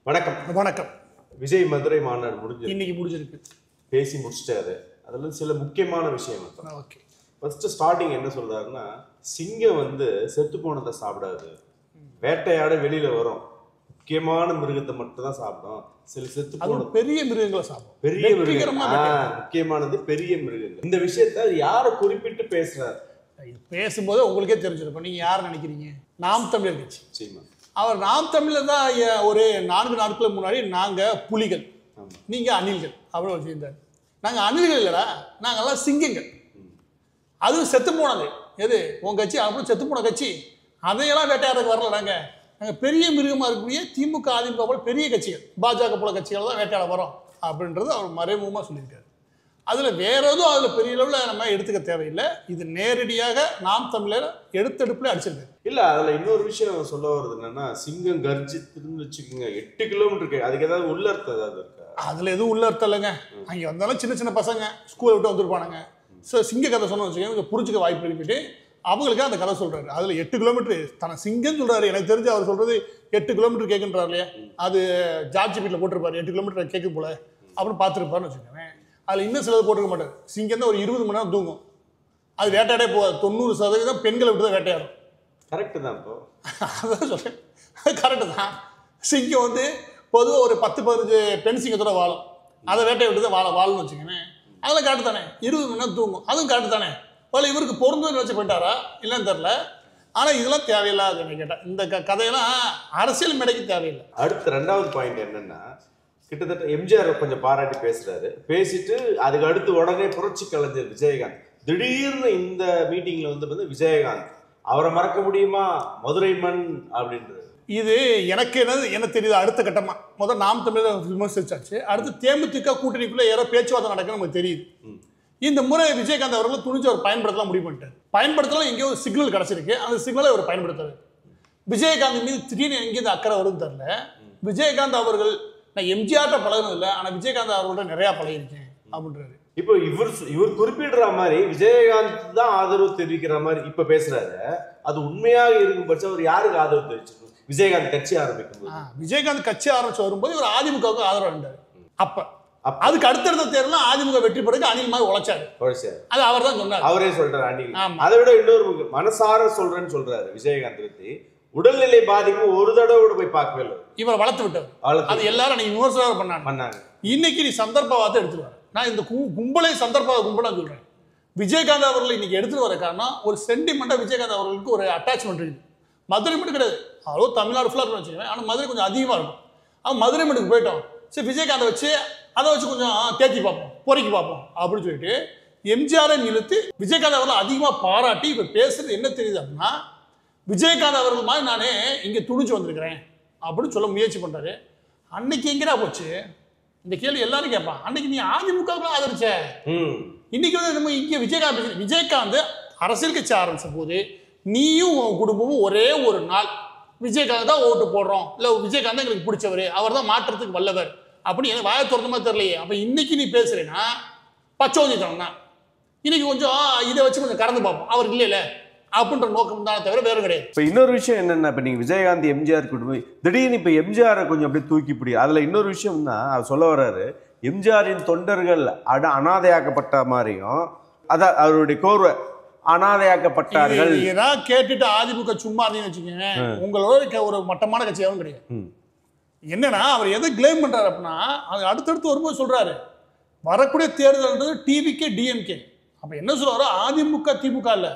வணக்கம். வணக்கம். விஜய் மதுரை மாநாடு முடிஞ்சு இன்னைக்கு முடிஞ்சிருக்கு. பேசி முடிச்சிட்டாரு. அதில் சில முக்கியமான விஷயம். ஓகே. ஃபர்ஸ்ட் ஸ்டார்டிங் என்ன சொல்றாருன்னா, சிங்கம் வந்து செத்து போனதை சாப்பிடாது, வேட்டையாட வெளியில வரும், முக்கியமான மிருகத்தை மட்டும் தான் சாப்பிடும். சில செத்து போன பெரிய மிருகங்களை சாப்பிடும். பெரிய மிருகம் முக்கியமானது பெரிய மிருகங்கள். இந்த விஷயத்த யாரை குறிப்பிட்டு பேசுறாரு? பேசும்போது உங்களுக்கே தெரிஞ்சிருக்கும். நீங்க யார் நினைக்கிறீங்க? நாம் தமிழர் கட்சி. சீமா. அவர் நாம் தமிழர் தான். ஒரு 4 நாட்களுக்கு முன்னாடி நாங்க புலிகள், நீங்க அணில்கள் அவ்வளோ வச்சிருந்தார். நாங்க அணில்கள் இல்லடா, நாங்கெல்லாம் சிங்கங்கள். அதுவும் செத்து போனது எது? உங்க கட்சி. அப்புறம் செத்து போன கட்சி, அதையெல்லாம் வேட்டையாடுறதுக்கு வரல. நாங்கள் பெரிய மிருகமாக இருக்கக்கூடிய திமுக அதிமுக போல பெரிய கட்சிகள், பாஜக போல கட்சிகள் தான் வேட்டையாட வரோம் அப்படின்றது அவர் மறைமுகமாக சொல்லியிருக்காரு. அதில் வேற எதுவும் அதில் பெரிய அளவில் நம்ம எடுத்துக்க தேவையில்லை. இது நேரடியாக நாம் தமிழர் எடுத்தெடுப்புல அடிச்சிருக்கு. இல்லை, அதில் இன்னொரு விஷயம் சொல்ல வருது என்னன்னா, சிங்கம் கர்ஜித்துன்னு வச்சுக்கோங்க, 8 கிலோமீட்டருக்கு. அதுக்கு ஏதாவது உள்ளர்த்தம் ஏதாவது இருக்கா? அதில் எதுவும் உள்ளர்த்தம் இல்லைங்க. அங்கே வந்தாலும் சின்ன சின்ன பசங்க ஸ்கூலை விட்டு வந்துருப்பானுங்க. ஸோ சிங்க கதை சொன்ன வச்சுக்கோங்க, கொஞ்சம் புரிஞ்சுக்க வாய்ப்பு இருக்கிட்டு அவங்களுக்கு அந்த கதை சொல்கிறாரு. அதில் 8 கிலோமீட்டர் தன சிங்கம்னு சொல்கிறாரு. எனக்கு தெரிஞ்சு அவர் சொல்கிறது 8 கிலோமீட்டர் கேட்குன்றாரு இல்லையா? அது ஜார்ஜ் வீட்டில் போட்டிருப்பாரு 8 கிலோமீட்டர் கேட்க போல அப்படின்னு பார்த்துருப்பாருன்னு வச்சுக்கோங்க. அதில் இன்னும் சிலது போட்டிருக்க மாட்டார். சிங்கம் தான் ஒரு 20 மணி நேரம் தூங்கும். அது வேட்டையாடே போகாது. 90% பெண்களை விட்டு தான் வேட்டையாடும். கரெக்டு தான். இப்போ அதான் சொல்கிறேன், கரெக்டு தான். சிங்கம் வந்து பொதுவாக ஒரு 10-15 பெண் சிங்கத்தோட வாழும். அதை வேட்டையை விட்டு தான் வாழணும்னு வச்சுக்கோங்க. அதெல்லாம் காட்டு தானே. 20 மணி நேரம் தூங்கும், அதுவும் காட்டு தானே. அதில் இவருக்கு பொருந்துன்னு வச்சு போயிட்டாரா இல்லைன்னு தெரில. ஆனால் இதெல்லாம் தேவையில்லாது என்ன கேட்டால். இந்த கதையெல்லாம் அரசியல் மேடைக்கு தேவையில்லை. அடுத்த 2வது பாயிண்ட் என்னன்னா, கிட்டத்தட்ட எம்ஜிஆர் கொஞ்சம் பாராட்டி பேசுறாரு. பேசிட்டு அதுக்கு அடுத்து உடனே புரட்சி கலைஞர் விஜயகாந்த் திடீர்னு இந்த மீட்டிங்ல வந்து விஜயகாந்த் அவரை மறக்க முடியுமா, மதுரை மண் அப்படின்றது. இது எனக்கு என்ன தெரியுது. அடுத்த கட்டமா முதல் நாம் தமிழர் விமர்சிச்சாச்சு. அடுத்து தேமுதிக கூட்டணிக்குள்ள யாரோ பேச்சுவார்த்தை நடக்குன்னு நமக்கு தெரியுது. இந்த முறை விஜயகாந்த் அவர்கள் துணிஞ்சு அவர் பயன்படுத்தலாம் முடிவு பண்ணிட்டார். பயன்படுத்தலாம் எங்கேயோ ஒரு சிக்னல் கிடைச்சிருக்கு, அந்த சிக்னலை அவர் பயன்படுத்தாரு. விஜயகாந்த் மீது திடீர்னு எங்கேயும் அக்கறை வரும்னு தெரியல. விஜயகாந்த் அவர்கள் நான் எம்ஜிஆர்ட்ட பழகினது இல்லை, ஆனால் விஜயகாந்த் அவர்களோட நிறையா பழகிருக்கேன் அப்படின்றாரு. இப்போ இவர் குறிப்பிடுற மாதிரி விஜயகாந்த் தான் ஆதரவு தெரிவிக்கிற மாதிரி இப்ப பேசுறாரு. அது உண்மையாக இருக்கும் பட்சம் அவர் யாருக்கு ஆதரவு தெரிவிச்சிருக்கணும்? விஜயகாந்த் கட்சி ஆரம்பிக்கும் போது, விஜயகாந்த் கட்சி ஆரம்பிச்சு வரும்போது இவர் அதிமுகவுக்கு ஆதரவு இருந்தார். அப்ப அதுக்கு அடுத்தடுத்த தேர்தல் அதிமுக வெற்றி பெறக்கு அணில் மாதிரி உழைச்சாரு. அது அவர் தான் சொன்னார். அவரே சொல்றாரு அணில். அதை விட இன்னொரு மனசார சொல்றேன்னு சொல்றாரு விஜயகாந்த் பத்தி. உடல்நிலை பாதிப்பு ஒரு தடவை கூட போய் பார்க்கவே இல்லை. இவரை வளர்த்து விட்டார். அது எல்லாரும் நீங்க விமர்சனம் பண்ணாங்க. இன்னைக்கு நீ சந்தர்ப்பவாதத்தை எடுத்துட்டு வர. நான் இந்த கும்பலை சந்தர்ப்பவாத கும்பலா சொல்றேன். விஜயகாந்த் அவர்களை இன்னைக்கு எடுத்துட்டு வர காரணம் ஒரு சென்டிமெண்டா விஜயகாந்த் அவர்களுக்கு ஒரு அட்டாச்மெண்ட் இருக்குது. மதுரை மட்டும் கிடையாது, அவ்வளோ தமிழ்நாடு ஃபுல்லாக இருக்குன்னு வச்சுக்கோங்க. ஆனால் மதுரை கொஞ்சம் அதிகமாக இருக்கும். அவன் மதுரை மட்டுக்கு போயிட்டோம், சரி விஜயகாந்தை வச்சு அதை வச்சு கொஞ்சம் தேத்தி பார்ப்போம், பொறுக்கி பார்ப்போம் அப்படின்னு சொல்லிட்டு எம்ஜிஆரை நிறுத்தி விஜயகாந்த் அவர்கள் அதிகமாக பாராட்டி இப்போ பேசுறது என்ன தெரியுது அப்படின்னா, விஜயகாந்த் அவர்கள் மாதிரி நானே இங்கே துணிச்சு வந்திருக்கிறேன் அப்படின்னு சொல்ல முயற்சி பண்ணுறாரு. அன்னைக்கு எங்கடா போச்சு இந்த கேள்வி எல்லாரும் கேட்பான். அன்னைக்கு நீ அதிமுக ஆதரிச்ச, இன்னைக்கு வந்து நம்ம இங்கே விஜயகாந்த் அரசியல் கட்சி ஆரம்பிச்ச போது நீயும் உன் குடும்பமும் ஒரே ஒரு நாள் விஜயகாந்த் தான் ஓட்டு போடுறோம், இல்லை விஜயகாந்த் தான் எங்களுக்கு பிடிச்சவர், அவர் தான் மாற்றத்துக்கு வல்லவர் அப்படின்னு எனக்கு வாயை திறந்த மாதிரி தெரியலையே. அப்போ இன்னைக்கு நீ பேசுறேன்னா பச்சோந்தித்தனம் தான். இன்னைக்கு கொஞ்சம் இதை வச்சு கொஞ்சம் கறந்து பார்ப்போம், அவர் இல்லைல்ல அப்படின்ற நோக்கம் தான் தவிர வேறு கிடையாது. இப்போ இன்னொரு விஷயம் என்னென்ன, இப்போ நீங்கள் விஜயகாந்த் எம்ஜிஆர் குடும்பம் திடீர்னு இப்போ எம்ஜிஆரை கொஞ்சம் அப்படியே தூக்கி பிடி. அதில் இன்னொரு விஷயம் தான் அவர் சொல்ல வர்றாரு, எம்ஜிஆரின் தொண்டர்கள் அனாதையாக்கப்பட்ட மாதிரியும், அதான் அவருடைய கோர்வை அனாதையாக்கப்பட்டார்கள். இதெல்லாம் கேட்டுட்டு அதிமுக சும்மா இருந்தீங்கன்னு வச்சுக்கோங்க, உங்களோட ஒரு மட்டமான கட்சியாகவும் கிடையாது. என்னன்னா அவர் எதை கிளைம் பண்றாரு அப்படின்னா, அது அடுத்தடுத்து வரும்போது சொல்றாரு வரக்கூடிய தேர்தல்ன்றது டிவிகே டிஎம்கே. அப்ப என்ன சொல்றாரு, அதிமுக திமுக இல்ல,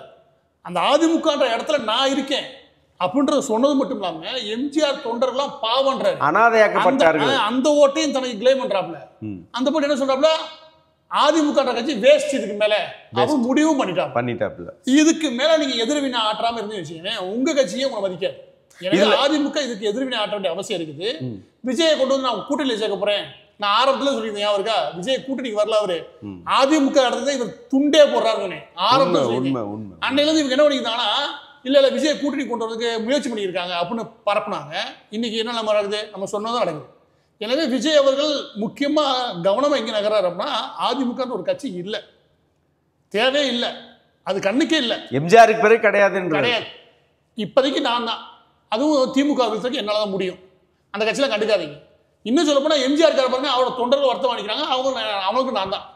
அந்த அதிமுகன்ற இடத்துல நான் இருக்கேன் அப்படின்றத சொன்னது மட்டும் இல்லாம எம்ஜிஆர் தொண்டர்கள்லாம் பாவன்றாரு, அனாதையாக்கப்பட்டார்கள். அந்த ஓட்டையும் தனக்கு கிளைம் பண்றாப்ல. அந்த போட்டு என்ன சொல்றாப்ல, அதிமுக கட்சி வேஸ்ட், இதுக்கு மேல அவன் முடிவும் பண்ணிட்டாப்ல. இதுக்கு மேல நீங்க எதிர்வினை ஆற்றாம இருந்து வச்சுக்கீங்க, உங்க கட்சியே உங்களை மதிக்காது. எனவே அதிமுக இதுக்கு எதிர்வினை ஆற்ற வேண்டிய அவசியம் இருக்குது. விஜயை கொண்டு வந்து நான் கூட்டணியில் சேர்க்க போறேன். நான் ஆரம்பத்துல சொல்லியிருந்தேன், அவருக்கா விஜய் கூட்டணிக்கு வரல, அவரு அதிமுக இடத்துல இவர் துண்டே போடுறாரு. ஆரம்பத்துல அன்னையில இருந்து இவங்க என்ன பண்ணிக்கிட்டாங்கன்னா, இல்ல விஜய் கூட்டணி கொண்டு வரதுக்கு முயற்சி பண்ணியிருக்காங்க அப்படின்னு பரப்புனாங்க. இன்னைக்கு என்ன நம்ம நடக்குது, நம்ம சொன்னதான் நடக்குது. எனவே விஜய் அவர்கள் முக்கியமா கவனமா எங்க நகராரு அப்படின்னா, அதிமுக ஒரு கட்சி இல்லை, தேவையே இல்லை, அது கண்ணுக்கே இல்லை. எம்ஜிஆருக்கு பிறகு கிடையாது. இப்போதைக்கு நான் தான், அதுவும் திமுக என்னால தான் முடியும். அந்த கட்சியில கண்டுக்காதீங்க. இன்னும் சொல்ல போனா எம்ஜிஆர் கார பாருங்க அவரோட தொண்டர்கள் வருத்தம் அடிக்கிறாங்க, அவனுக்கு நான் தான்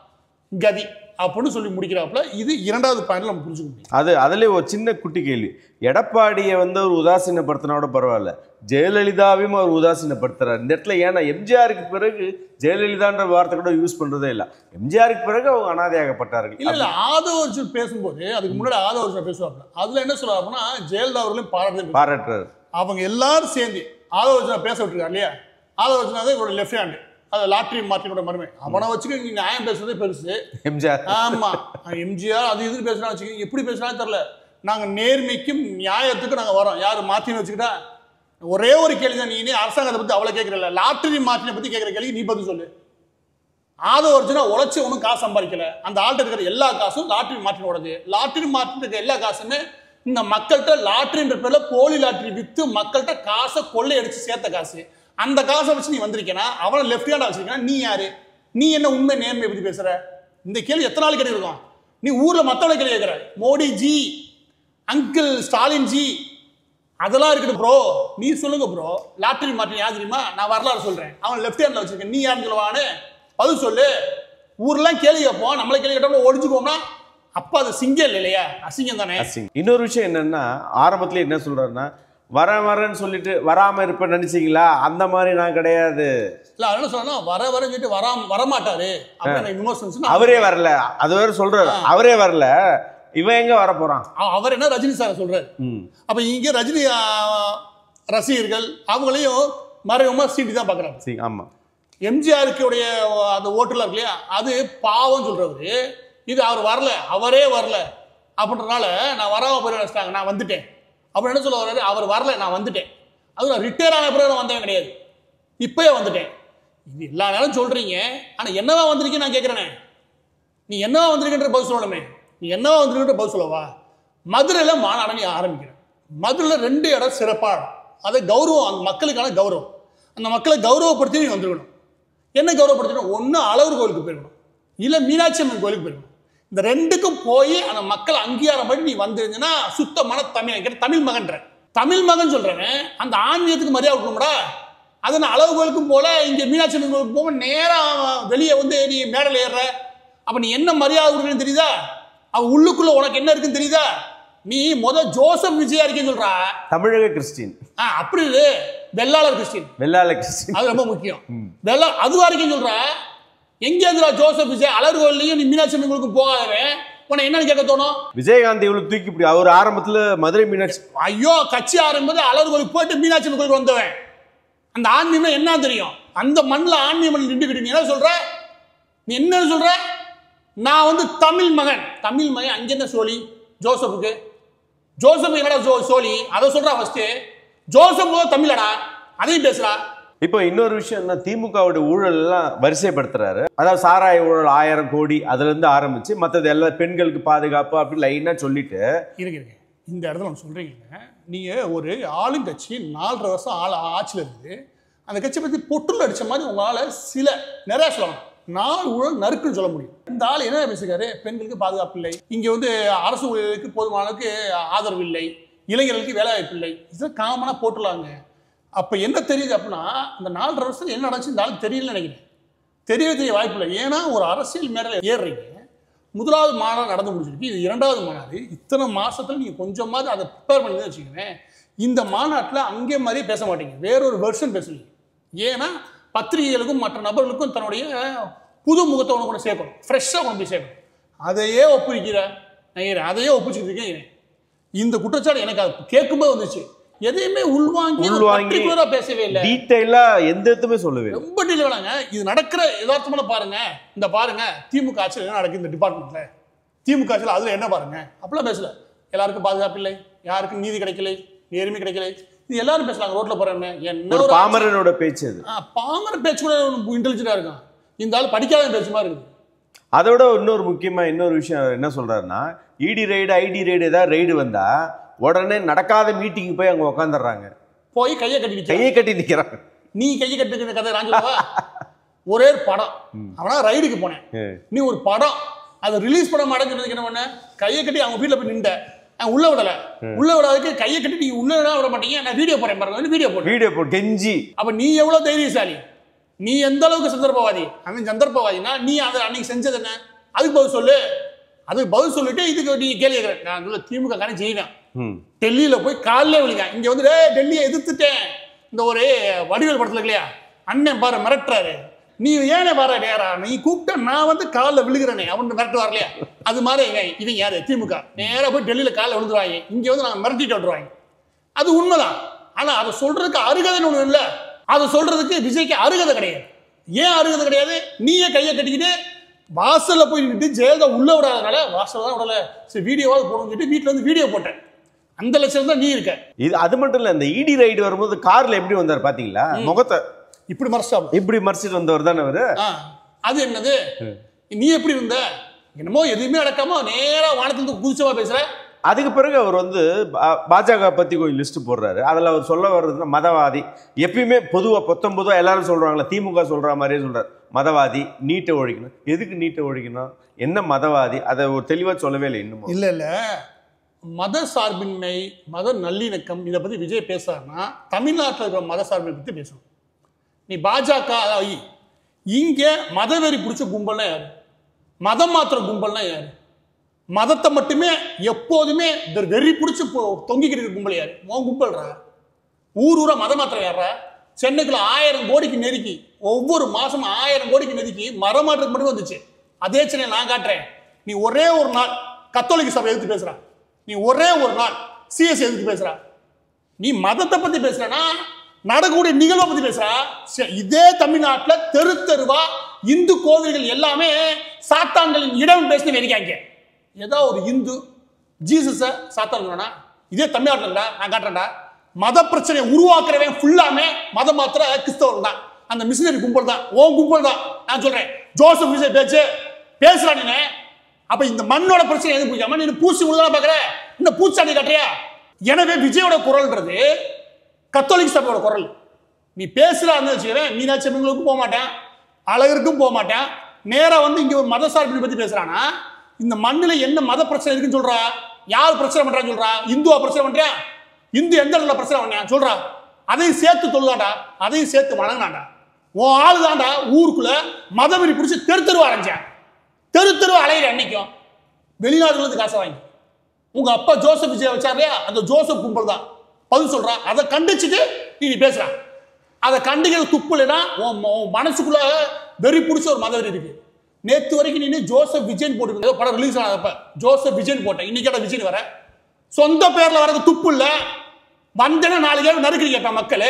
கதி அப்படின்னு சொல்லி முடிக்கிறாப்புல. இது இரண்டாவது பாயிண்ட்ல நம்ம புரிஞ்சுக்க முடியும். அதுலேயே ஒரு சின்ன குட்டி கேள்வி. எடப்பாடியை வந்து ஒரு உதாசீனப்படுத்தினோட பரவாயில்ல, ஜெயலலிதாவையும் அவர் உதாசீனப்படுத்துறாரு இந்த இடத்துல. ஏன்னா எம்ஜிஆருக்கு பிறகு ஜெயலலிதான்ற வார்த்தை கூட யூஸ் பண்றதே இல்லை. எம்ஜிஆருக்கு பிறகு அவங்க அனாதையாகப்பட்டார்கள். இல்ல ஆதவ அர்ஜுன் பேசும்போது அதுக்கு முன்னாடி ஆதவ அர்ஜுன் பேசுவாங்க, அதுல என்ன சொல்லுவாங்கன்னா ஜெயலலிதா அவர்களையும் பாராட்டுறாரு. அவங்க எல்லாரும் சேர்ந்து ஆதவ அர்ஜுனா பேச விட்டுருக்காரு இல்லையா. ஆதவ அர்ஜுனா தான் இவரோட லெஃப்ட் ஹேண்ட், அது லாட்ரி மார்ட்டினோட மருமை. அவனை வச்சுக்க நீங்க நியாயம் பேசுறதே பெருசு. எம்ஜிஆர் ஆமா எம்ஜிஆர் அது இது பேசுறான்னு வச்சுக்க, எப்படி பேசுறான்னு தெரியல. நாங்க நேர்மைக்கும் நியாயத்துக்கும் நாங்க வரோம். யாரு மார்ட்டின் வச்சுக்கிட்டா ஒரே ஒரு கேள்வி தான், நீ அரசாங்கத்தை பத்தி அவ்வளவு கேட்கறல, லாட்ரி மார்ட்டினை பத்தி கேட்கிற கேள்வி நீ பதில் சொல்லு. ஆதவ அர்ஜுனா உழைச்சி ஒன்றும் காசு சம்பாதிக்கல, அந்த ஆள்கிட்ட இருக்கிற எல்லா காசும் லாட்ரி மார்ட்டினோடது. லாட்ரி மார்ட்டின் இருக்கிற எல்லா காசுமே இந்த மக்கள்கிட்ட லாட்ரின்ற பேர்ல போலி லாட்ரி வித்து மக்கள்கிட்ட காசை கொள்ளை அடிச்சு சேர்த்த காசு. அந்த காசை வச்சு நீ வந்திருக்கேனா, அவனை லெஃப்ட் ஹேண்டா வச்சிருக்கா, நீ யாரு? நீ என்ன உண்மை நேர்மையை பத்தி பேசுற? இந்த கேள்வி எத்தனை நாள் கேட்டிருக்கோம். நீ ஊர்ல மத்தவளை கேள்வி கேட்கிற, Modi G, uncle Stalin G, அதெல்லாம் இருக்குது ப்ரோ. நீ சொல்லுங்க ப்ரோ, லாட்ரி மார்ட்டின் யார் தெரியுமா? நான் வரலாறு சொல்றேன், அவன் லெஃப்ட் ஹேண்ட்ல வச்சிருக்கேன், நீ யாருன்னு சொல்லுவானு பதில் சொல்லு. ஊர்லாம் கேள்வி கேட்போம், நம்மளை கேள்வி கேட்டோம்னா ஒழிஞ்சுக்கோம்னா அப்ப அது சிங்கம் இல்லையா, அசிங்கம் தானே. இன்னொரு விஷயம் என்னன்னா, ஆரம்பத்துல என்ன சொல்றாருன்னா, வரேன்னு சொல்லிட்டு வராம இருப்பேன்னு நினைச்சீங்களா, அந்த மாதிரி நான் கிடையாது. இல்ல என்ன சொல்றேன்னா வரேன்னு சொல்லிட்டு வரமாட்டாரு அப்படின்னு அவரே வரல, அது வேற சொல்றாரு. அவரே வரல, இவன் எங்க வர போறான்? அவர் என்ன ரஜினி சார் சொல்றாரு. அப்ப இங்க ரஜினி ரசிகர்கள் அவங்களையும் மறைமுகமா சீட்டி தான் பாக்குறாங்க. ஆமா, எம்ஜிஆருக்கு உடைய அந்த ஓட்டுல இருக்கு இல்லையா, அது பாவம் சொல்றவரு, இது அவர் வரல, அவரே வரல அப்படின்றனால நான் வராம போய் நினைச்சிட்டாங்க, நான் வந்துட்டேன் அப்படின்னு என்ன சொல்ல வர்றாரு. அவர் வரல, நான் வந்துட்டேன். அது நான் ரிட்டையர் ஆன பிறகு வந்தவன் கிடையாது, இப்பயே வந்துட்டேன். இது எல்லா நேரம் சொல்றீங்க, ஆனா என்னவா வந்திருக்கீங்க நான் கேட்கிறேனே. நீ என்னவா வந்திருக்கின்ற பதில் சொல்லணுமே. நீ என்னவா வந்திருக்கின்ற பதில் சொல்லவா. மதுரையில மாநாடு நீ ஆரம்பிக்கிறேன். மதுரையில 2 இடம் சிறப்பான, அதை கௌரவம், அந்த மக்களுக்கான கௌரவம், அந்த மக்களை கௌரவப்படுத்தி நீ வந்துருக்கணும். என்ன கௌரவப்படுத்தணும்? ஒன்று அழகர் கோயிலுக்கு போயிருக்கணும், இல்லை மீனாட்சி அம்மன் கோயிலுக்கு போயிருக்கணும். இந்த 2க்கும் போய் அந்த மக்கள் அங்கீகாரம் பண்ணி நீ வந்துருந்தீங்கன்னா சுத்தமான தமிழ் மகன்ற தமிழ் மகன் சொல்றேன். அந்த ஆன்மீகத்துக்கு மரியாதை கொடுக்கணும்டா. அதை நான் அழகு கோயிலுக்கும் போல இங்க மீனாட்சி அம்மன் கோயிலுக்கு போக நேரம் வெளியே வந்து நீ மேடல் ஏறுற. அப்ப நீ என்ன மரியாதை கொடுக்கணும்னு தெரியுதா? அவன் உள்ளுக்குள்ள உனக்கு என்ன இருக்குன்னு தெரியுதா? நீ ஜோசப் விஜயா இருக்கேன்னு சொல்றா, தமிழக கிறிஸ்டின். அப்படி இல்லை, வெள்ளாளர் கிறிஸ்டின், அது ரொம்ப முக்கியம். அதுவா இருக்கேன்னு சொல்ற. எங்க இருந்தா ஜோசப் விஜய் அழகு கோயிலையும் நீ மீனாட்சி அம்மன் கோயிலுக்கு போகாதவன் உனக்கு என்னன்னு கேட்க தோணும்? விஜயகாந்த் இவ்வளவு தூக்கி இப்படி அவர் ஆரம்பத்துல மதுரை மீனாட்சி, ஐயோ கட்சி ஆரம்பித்து அழகு கோயிலுக்கு போயிட்டு மீனாட்சி அம்மன் கோயிலுக்கு வந்தவன். அந்த ஆன்மீகம் என்ன தெரியும்? அந்த மண்ணில் ஆன்மீகம் நின்றுக்கிட்டு நீ என்ன சொல்ற? நீ என்ன சொல்ற? நான் தமிழ் மகன் அங்க என்ன சோழி ஜோசப்புக்கு? ஜோசப் என்னடா சோழி அதை சொல்றா. ஃபர்ஸ்ட் ஜோசப் தமிழடா, அதையும் பேசுறா. இப்போ இன்னொரு விஷயம் என்ன, திமுகவுடைய ஊழல் எல்லாம் வரிசைப்படுத்துறாரு. அதாவது சாராய ஊழல் 1000 கோடி அதுல இருந்து ஆரம்பிச்சு மற்றது எல்லாம் பெண்களுக்கு பாதுகாப்பு அப்படி லைனா சொல்லிட்டு இருக்கு. இந்த இடத்துல நான் சொல்றீங்க, நீங்க ஒரு ஆளுங்கட்சி 4.5 வருஷம் ஆட்சியில் இருக்குது. அந்த கட்சியை பத்தி பொட்டுல அடிச்ச மாதிரி உங்களால நிறைய சொல்லலாம். 4 ஊழல் நறுக்குன்னு சொல்ல முடியும். இந்த ஆள் என்ன பேசுகிறாரு? பெண்களுக்கு பாதுகாப்பு இல்லை, இங்க அரசு ஊழியர்களுக்கு போதுமானதுக்கு ஆதரவு இல்லை, இளைஞர்களுக்கு வேலை வாய்ப்பு இல்லை, இது காமனா போட்டுலாங்க. அப்ப என்ன தெரியுது அப்படின்னா, இந்த 4.5 வருஷத்துல என்ன நடந்துச்சு இந்த ஆளுக்கு தெரியல நினைக்கிறேன். தெரிய வாய்ப்பு இல்லை. ஏன்னா ஒரு அரசியல் மேடையில் ஏறுறீங்க, முதலாவது மாநாடு நடந்து முடிஞ்சிருக்கு, இது 2வது மாநாடு. இத்தனை மாசத்துல நீங்க கொஞ்சமாவது அதை ப்ரிப்பேர் பண்ணி வச்சுக்கோங்க. இந்த மாநாட்டில் அங்கே மாதிரியே பேச மாட்டீங்க, வேறொரு வெர்ஷன் பேசுவீங்க. ஏன்னா பத்திரிகைகளுக்கும் மற்ற நபர்களுக்கும் தன்னுடைய புது முகத்தை ஒன்று கூட சேர்க்கணும், ஃப்ரெஷ்ஷாக கொண்டு போய் சேர்க்கணும். அதையே ஒப்பிச்சுட்டு இருக்கேன். இந்த குற்றச்சாட்டு எனக்கு அது கேட்கும்போது வந்துச்சு. எதையுமே உள்வாங்கி பேசவே இல்லை, டீடைலா எந்த இடத்துமே சொல்லவே இல்லை, ரொம்ப டீடைலாங்க. இது நடக்கிற யதார்த்தமான பாருங்க. இந்த பாருங்க திமுக ஆட்சியில் என்ன நடக்குது, இந்த டிபார்ட்மெண்ட்ல திமுக ஆட்சியில் அதுல என்ன பாருங்க. அப்படிலாம் பேசல. எல்லாருக்கும் பாதுகாப்பு இல்லை, யாருக்கும் நீதி கிடைக்கல, நேர்மை கிடைக்கல, இது எல்லாரும் பேசலாங்க. ரோட்ல போறேன்னு என்ன ஒரு பாமரனோட பேச்சு, பாமர பேச்சு கூட இன்டெலிஜென்டா இருக்கும். இந்த ஆள் படிக்காத பேச்சு மாதிரி இருக்குது. அதோட இன்னொரு முக்கியமா இன்னொரு விஷயம் என்ன சொல்றாருன்னா, இடி ரைடு ஐடி ரைடு ஏதாவது ரைடு வந்தா உடனே நடக்காத மீட்டிங் போய் அங்க உட்காந்துடுறாங்க, போய் கையை கட்டி நிக்கிறாங்க. நீ கையை கட்டுக்கிற கதை ராஜாவா? ஒரே படம், அவனா ரைடுக்கு போனேன், நீ ஒரு படம் அதை ரிலீஸ் பண்ண மாட்டேங்கிறதுக்கு என்ன பண்ண? கையை கட்டி அவங்க வீட்டுல போய் நின்ற, உள்ள விடாதுக்கு கையை கட்டி நீ உள்ள விட மாட்டீங்க, நான் வீடியோ போறேன் பாருங்க, வீடியோ போட்டு கெஞ்சி. அப்ப நீ எவ்வளவு தைரியசாலி? நீ எந்த அளவுக்கு சந்தர்ப்பவாதி, அவன் சந்தர்ப்பவாதினா நீ அதை அன்னைக்கு செஞ்சது என்ன, அதுக்கு பதில் சொல்லு. அதுக்கு பதில் சொல்லிட்டு இதுக்கு நீ கேள்வி கேட்குறேன். நான் திமுக காரணம் செய்வேன், டெல்லியில போய் காலையிலே விழிங்க, இங்க வந்து டெல்லியை எதிர்த்துட்டேன். இந்த ஒரு வடிவேல் படத்துல இல்லையா, அண்ணன் பாரு மிரட்டுறாரு, நீ ஏனே வர நேரா, நீ கூப்பிட்ட நான் வந்து காலில் விழுகிறேனே அப்படின்னு மிரட்டு வரலையா, அது மாதிரி இவங்க யாரு திமுக நேராக போய் டெல்லியில காலில் விழுந்துருவாங்க, இங்க வந்து நாங்கள் மிரட்டிட்டு வந்துருவாங்க. அது உண்மைதான். ஆனா அதை சொல்றதுக்கு அருகதைன்னு ஒண்ணு இல்லை, அதை சொல்றதுக்கு விஜய்க்கு அருகதை கிடையாது. ஏன் அருகதை கிடையாது? நீயே கையை கட்டிக்கிட்டு வாசல்ல போய் நின்று ஜெயலலிதா உள்ள விடாதனால வாசல் தான் விடல, சரி வீடியோவாவது போடணும்னு சொல்லிட்டு வீட்டுல வந்து வீடியோ போட்டேன். அந்த லட்சம் தான் நீ இருக்க. இது அது மட்டும் இல்ல, இந்த இடி ரைடு வரும்போது கார்ல எப்படி வந்தார் பாத்தீங்களா, முகத்தை இப்படி மறைச்சா, இப்படி மறைச்சிட்டு வந்தவர் தானே அவரு. அது என்னது, நீ எப்படி இருந்த, என்னமோ எதுவுமே நடக்காம நேரா வானத்துல குதிச்சவா பேசுற. அதுக்கு பிறகு அவர் வந்து பாஜக பத்தி கொஞ்சம் லிஸ்ட் போடுறாரு. அதில் அவர் சொல்ல வர்றது மதவாதி. எப்பயுமே பொதுவாக எல்லாரும் சொல்றாங்களா, திமுக சொல்ற மாதிரியே சொல்றாரு, மதவாதி, நீட்டை ஒழிக்கணும். எதுக்கு நீட்டை ஒழிக்கணும், என்ன மதவாதி, அதை ஒரு தெளிவாக சொல்லவே இல்லை இன்னும். இல்லை மத சார்பின்மை, மத நல்லிணக்கம், இதை பத்தி விஜய் பேசுறாருன்னா தமிழ்நாட்டில் இருக்கிற மத சார்பினை பத்தி பேசணும். நீ பாஜக இங்க மதவெறி பிடிச்ச கும்பல்னா யாரு, மதம் மாத்திர கும்பல்னா யாரு, மதத்தை மட்டுமே எப்போதுமே வெறி பிடிச்சி தொங்கிக்கிட்டு கும்பல் யாரு, உன் கும்பல்றா. ஊரா மதம் மாத்திரம் யாரா, சென்னைக்குள்ள 1000 கோடிக்கு நெருக்கி ஒவ்வொரு மாசம் 1000 கோடிக்கு நெருக்கி மரம் மாற்றத்துக்கு மட்டும் வந்துச்சு. அதே சென்னை நான் காட்டுறேன். நீ ஒரே ஒரு நாள் கத்தோலிக்க சபை எதிர்த்து பேசுற, நீ ஒரே ஒரு நாள் சிஎஸ் எதிர்த்து பேசுற, நீ மதத்தை பத்தி பேசுறனா நடக்கக்கூடிய நிகழ்வை பத்தி பேசுற. இதே தமிழ்நாட்டில் தெரு தெருவா இந்து கோவில்கள் எல்லாமே சாத்தான்களின் இடம் பேசி வெறிக்காங்க. ஏதோ ஒரு இந்து ஜீசஸை சாத்தானா, இதே தமிழ்நாட்டில் நான் காட்டுறேன்டா. மத பிரச்சனையை உருவாக்குறவன் ஃபுல்லாமே மதம் மாத்திர கிறிஸ்தவர்கள் தான், அந்த மிஷினரி கும்பல் தான், ஓ கும்பல் தான். நான் சொல்றேன், ஜோசப் விஜய் பேசுறான் நீ. அப்ப இந்த மண்ணோட பிரச்சனை எது பிடிக்காம நீ பூசி முழுதான் பாக்குற, இந்த பூச்சாண்டி காட்டுறியா. எனவே விஜயோட குரல்ன்றது கத்தோலிக் சபையோட குரல். நீ பேசுறான்னு வச்சுக்கிறேன், மீனாட்சி அம்மனுக்கும் போக மாட்டேன், அழகருக்கும் போக மாட்டேன், நேரா வந்து இங்க மத சார்பினை பத்தி பேசுறானா. இந்த மண்ணில் என்ன மத பிரச்சனை இருக்குன்னு சொல்றா, யார் பிரச்சனை பண்றான்னு சொல்றா, இந்துவா பிரச்சனை பண்றியா, இந்து எந்த இடத்துல பிரச்சனை பண்ணா சொல்றா, அதையும் சேர்த்து தொழுதாண்டா, அதையும் சேர்த்து வணங்கினாண்டா. உன் ஆளு தாண்டா ஊருக்குள்ள மதவெறி பிடிச்சி தெரு தெருவா அலைஞ்சேன், தெரு தெருவா அலையிற அன்னைக்கும் வெளிநாடுகளுக்கு காசை வாங்கி. உங்க அப்பா ஜோசப் விஜய் வச்சார் இல்லையா, அந்த ஜோசப் கும்பல் தான் பதில் சொல்றா. அதை கண்டிச்சுட்டு நீ பேசுற, அதை கண்டிக்கிறது துப்பு இல்லைன்னா உன் மனசுக்குள்ள வெறி பிடிச்ச ஒரு மதவெறி இருக்கு. நேற்று வரைக்கும் நீ ஜோசப் விஜய் போட்டு படம் ரிலீஸ் ஆனப்ப ஜோசப் விஜய் போட்டேன், இன்னைக்கு விஜய் வர சொந்த பேர்ல வரது துப்பு இல்ல. வந்தேன்னா 4 பேர் நறுக்கி கேட்பான் மக்கள்,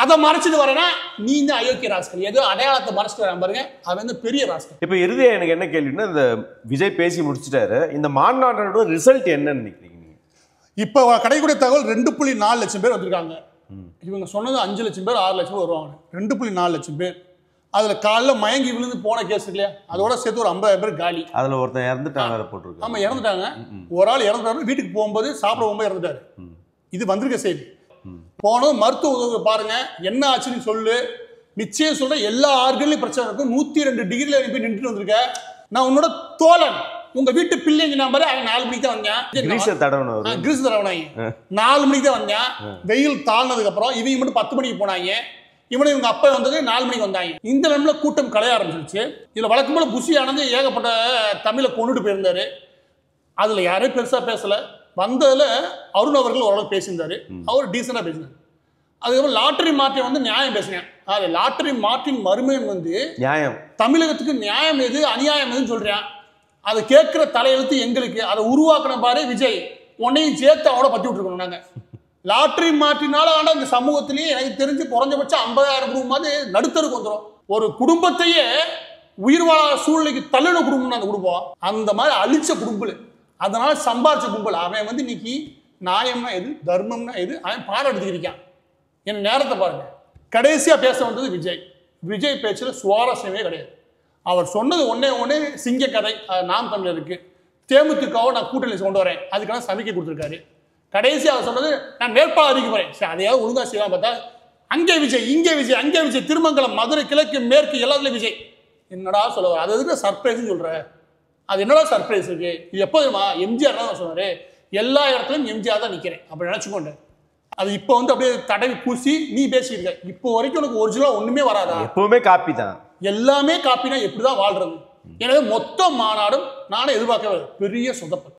அதை மறைச்சிட்டு வரேன்னா நீ தான் அயோக்கிய ராஸ்கல். ஏதோ அடையாளத்தை மறைச்சிட்டு வர பாருங்க, அவன் வந்து பெரிய ராஸ்கல். இப்போ இறுதியாக எனக்கு என்ன கேள்வின்னா, இந்த விஜய் பேசி முடிச்சுட்டாரு, இந்த மாநாட்டோட ரிசல்ட் என்னன்னு நினைக்கிறீங்க நீங்க? இப்போ கிடைக்கூடிய தகவல் 2.4 லட்சம் பேர் வந்திருக்காங்க. இவங்க சொன்னது 5 லட்சம் பேர் 6 லட்சம் பேர் வருவாங்க. 2.4 லட்சம் பேர். அதுல காலைல மயங்கி விழுந்து போன கேஸ் இல்லையா, அதோட சேர்த்து ஒரு 50,000 பேர் காலி. அதுல ஒருத்தன் இறந்துட்டாங்க போட்டிருக்காங்க. ஆமா இறந்துட்டாங்க. ஒரு ஆள் இறந்துட்டாரு, வீட்டுக்கு போகும்போது சாப்பிட போகும்போது இறந்துட்டாரு. இது வந்திருக்க செய்தி. போனோம் மருத்துவ உதவி பாருங்க என்ன ஆச்சுன்னு சொல்லு. நிச்சயம் சொல்ற எல்லா ஆர்கன்லயும் பிரச்சனை இருக்கும். 102 டிகிரில போய் நின்றுட்டு வந்திருக்க. நான் உன்னோட தோழன், உங்க வீட்டு பிள்ளைங்க நம்பர். அவன் 4 மணிக்கு தான் வந்தான், கிரீஸ் தடவனாங்க. 4 மணிக்கு தான் வந்தான். வெயில் தாழ்னதுக்கு அப்புறம் இவங்க மட்டும் 10 மணிக்கு போனாங்க. இவனும் இவங்க அப்பா வந்தது 4 மணிக்கு வந்தாங்க. இந்த நேரம்ல கூட்டம் கலைய ஆரம்பிச்சிருச்சு. இதுல வழக்கம் போல புஷி ஆனது ஏகப்பட்ட தமிழை கொண்டுட்டு போயிருந்தாரு. அதுல யாரும் பெருசா பேசல. வந்ததுல அருண் அவர்கள் ஓரளவு பேசியிருந்தாரு, அவர் டீசெண்டா பேசினார். அதுக்கப்புறம் லாட்டரி மார்ட்டின் வந்து நியாயம் பேசினேன். அது லாட்டரி மார்ட்டின் மருமையன் வந்து நியாயம், தமிழகத்துக்கு நியாயம் எது அநியாயம் எதுன்னு சொல்றேன். அதை கேட்கிற தலையெழுத்து எங்களுக்கு, அதை உருவாக்கின பாரு விஜய், உன்னையும் சேர்த்து அவட பத்தி விட்டுருக்கணும். நாங்க லாட்டரி மாற்றினால ஆனா இந்த சமூகத்திலேயே எனக்கு தெரிஞ்சு குறைஞ்சபட்சம் 50,000 குடும்பமாவது நடுத்தருக்கு வந்துடும். ஒரு குடும்பத்தையே உயிர் வாழ சூழ்நிலைக்கு தள்ளின குடும்பம் அந்த குடும்பம், அந்த மாதிரி அழிச்ச குடும்பம், அதனால சம்பாரிச்ச கும்பல். அவன் வந்து இன்னைக்கு நியாயம்னா எது தர்மம்னா எது அவன் பாடம் எடுத்துக்கிட்டான். என் நேரத்தை பாருங்க. கடைசியா பேச வந்தது விஜய். விஜய் பேச்சுல சுவாரஸ்யமே கிடையாது. அவர் சொன்னது ஒன்னே சிங்க கதை, நாம் தமிழருக்கு தேமுதிகவை நான் கூட்டணி கொண்டு வரேன், அதுக்கான சமிக்கை கொடுத்துருக்காரு. கடைசி அவர் சொன்னது நான் வேட்பாளர் அறிக்கை போறேன். சரி அதையாவது ஒழுங்கா செய்யலாம் பார்த்தா அங்கே விஜய் இங்கே விஜய் அங்கே விஜய், திருமங்கலம் மதுரை கிழக்கு மேற்கு எல்லாத்துலயும் விஜய். என்னடா சொல்லுவார், அது எதுக்கு சர்ப்ரைஸ்ன்னு சொல்ற? அது என்னடா சர்ப்ரைஸ் இருக்கு? இது எப்போ தெரியுமா? எம்ஜிஆர் தான் சொன்னாரு, எல்லா இடத்துலையும் எம்ஜிஆர் தான் நிற்கிறேன் அப்படி நினச்சிக்கொண்டேன். அது இப்போ வந்து அப்படியே தடவி பூசி நீ பேசியிருக்க. இப்போ வரைக்கும் உனக்கு ஒரிஜினலா ஒண்ணுமே வராதா? எப்பவுமே காப்பி தான், எல்லாமே காப்பினா எப்படிதான் வாழ்றது? எனவே மொத்த மாநாடும் நானே எதிர்பார்க்கவே பெரிய சொதப்பல்.